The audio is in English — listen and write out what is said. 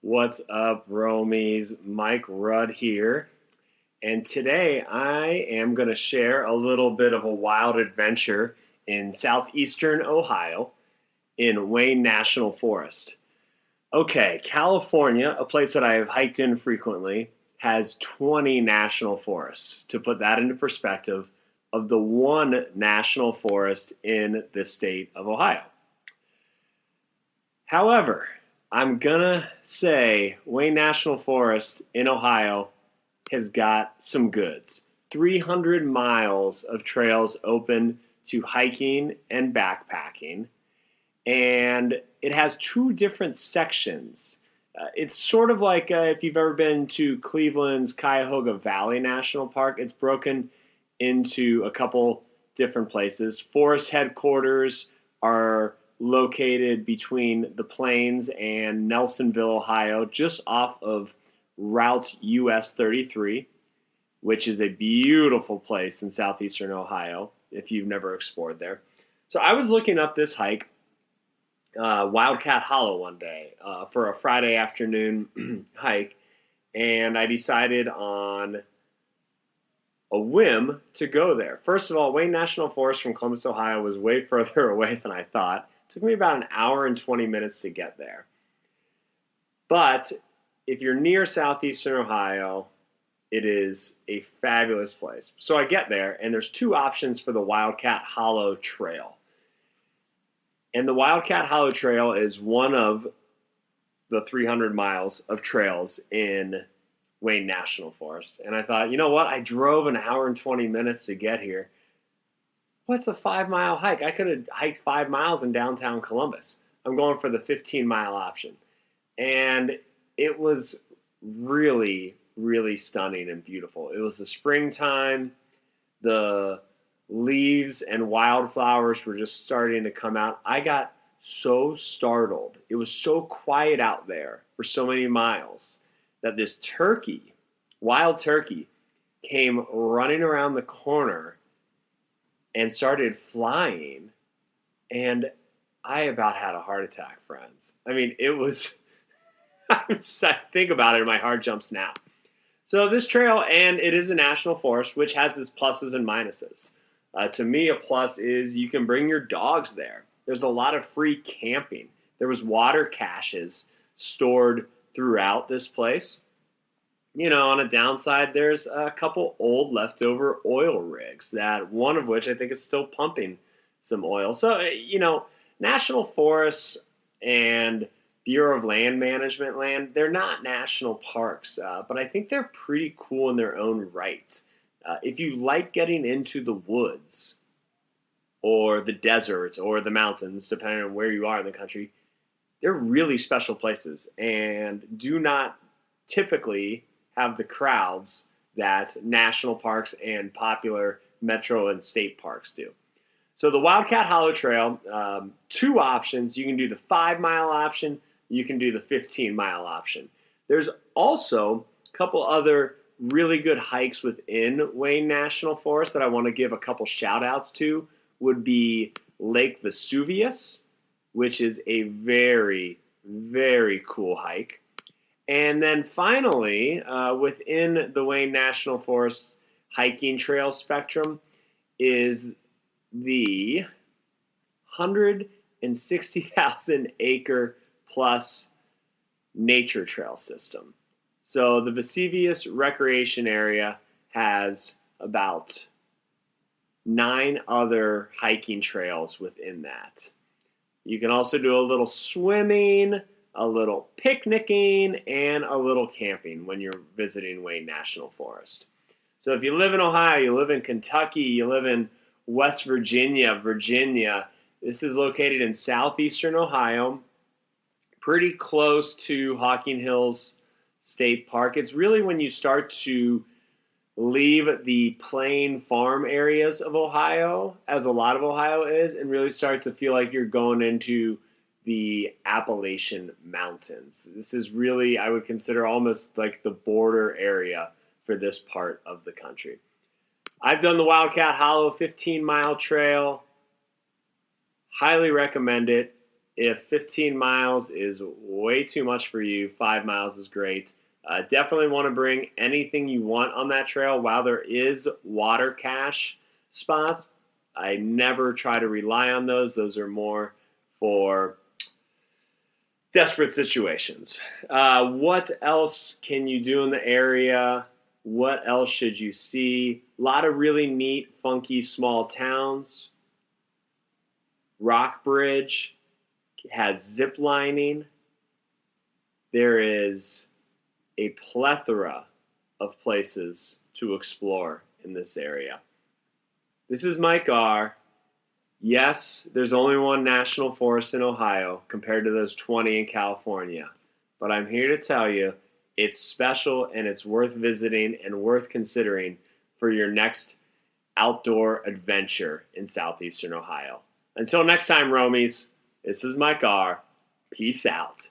What's up, Romies? Mike Rudd here. And today I am going to share a little bit of a wild adventure in Southeastern Ohio in Wayne National Forest. Okay, California, a place that I have hiked in frequently, has 20 national forests. To put that into perspective, of the one national forest in the state of Ohio. However, I'm gonna say Wayne National Forest in Ohio has got some goods. 300 miles of trails open to hiking and backpacking, and it has two different sections. It's sort of like if you've ever been to Cleveland's Cuyahoga Valley National Park, it's broken into a couple different places. Forest headquarters are located between the Plains and Nelsonville, Ohio, just off of Route US 33, which is a beautiful place in southeastern Ohio, if you've never explored there. So I was looking up this hike, Wildcat Hollow, one day for a Friday afternoon hike, and I decided on a whim to go there. First of all, Wayne National Forest from Columbus, Ohio was way further away than I thought. It took me about an hour and 20 minutes to get there. But if you're near southeastern Ohio, it is a fabulous place. So I get there, and there's two options for the Wildcat Hollow Trail. And the Wildcat Hollow Trail is one of the 300 miles of trails in Wayne National Forest. And I thought, you know what? I drove an hour and 20 minutes to get here. What's a 5-mile hike? I could have hiked 5 miles in downtown Columbus. I'm going for the 15-mile option. And it was really, really stunning and beautiful. It was the springtime. The leaves and wildflowers were just starting to come out. I got so startled. It was so quiet out there for so many miles that this turkey, wild turkey, came running around the corner and started flying, and I about had a heart attack, friends. I mean, it was, I think about it and my heart jumps now. So this trail, and it is a national forest, which has its pluses and minuses. To me, a plus is you can bring your dogs there. There's a lot of free camping. There was water caches stored throughout this place. You know, on a downside, there's a couple old leftover oil rigs, that one of which I think is still pumping some oil. So, you know, national forests and Bureau of Land Management land, they're not national parks, but I think they're pretty cool in their own right. If you like getting into the woods or the desert or the mountains, depending on where you are in the country, they're really special places and do not typically have the crowds that national parks and popular metro and state parks do. So the Wildcat Hollow Trail, two options. You can do the 5-mile option. You can do the 15-mile option. There's also a couple other really good hikes within Wayne National Forest that I want to give a couple shout-outs to. Would be Lake Vesuvius, which is a very, very cool hike. And then finally, within the Wayne National Forest hiking trail spectrum is the 160,000 acre plus nature trail system. So the Vesuvius Recreation Area has about 9 other hiking trails within that. You can also do a little swimming, a little picnicking, and a little camping when you're visiting Wayne National Forest. So if you live in Ohio, you live in Kentucky, you live in West Virginia, this is located in southeastern Ohio, pretty close to Hocking Hills State Park. It's really when you start to leave the plain farm areas of Ohio, as a lot of Ohio is, and really start to feel like you're going into the Appalachian Mountains. This is really, I would consider, almost like the border area for this part of the country. I've done the Wildcat Hollow 15-mile trail. Highly recommend it. If 15 miles is way too much for you, 5 miles is great. Definitely want to bring anything you want on that trail. While there is water cache spots, I never try to rely on those. Those are more for desperate situations. What else can you do in the area? What else should you see? A lot of really neat, funky, small towns. Rockbridge has zip lining. There is a plethora of places to explore in this area. This is Mike R. Yes, there's only one national forest in Ohio compared to those 20 in California. But I'm here to tell you it's special and it's worth visiting and worth considering for your next outdoor adventure in Southeastern Ohio. Until next time, Romies, this is Mike R. Peace out.